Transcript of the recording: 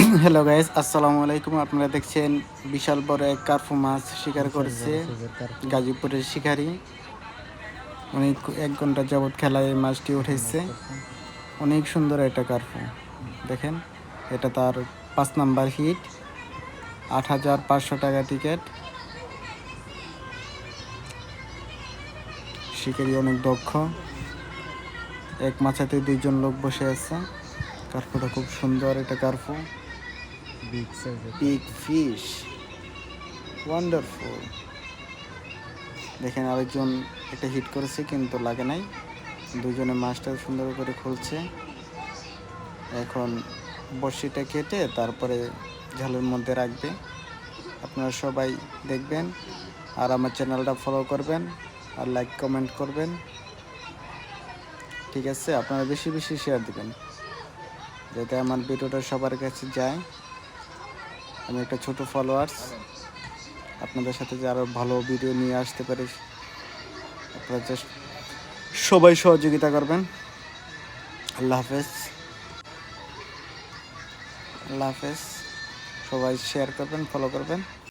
Hello guys, আসসালামু আলাইকুম। আপনারা দেখছেন বিশাল বড় এক কার্পু মাছ শিকার করছে গাজীপুরের শিকারী। অনেক 1 ঘন্টা যাবৎ খেলায় এই মাছটি উঠেছে। অনেক সুন্দর একটা কার্পু, দেখেন। এটা তার 5 নাম্বার হিট। 8,500 টাকা টিকিট। শিকারী অনেক দক্ষ। এক মাছাতে 2জন লোক বসে আছে। কার্পুটা খুব সুন্দর একটা কার্পু। Big fish, wonderful. দেখেন, আরেকজন একটা হিট করেছে কিন্তু লাগে নাই। দুজনে মাছটা সুন্দর করে খুলছে। এখন বড়শিটা কেটে তারপরে ঝালের মধ্যে রাখবে। আপনারা সবাই দেখবেন আর আমার চ্যানেলটা ফলো করবেন আর লাইক কমেন্ট করবেন, ঠিক আছে? আপনারা বেশি বেশি শেয়ার দিবেন যাতে আমার ভিডিওটা সবার কাছে যায়। আমি একটা ছোট ফলোয়ার্স, আপনাদের সাথে যে আরও ভালো ভিডিও নিয়ে আসতে পারি। আপনারা জাস্ট সবাই সহযোগিতা করবেন। আল্লাহ হাফেজ। আল্লাহ হাফেজ। সবাই শেয়ার করবেন, ফলো করবেন।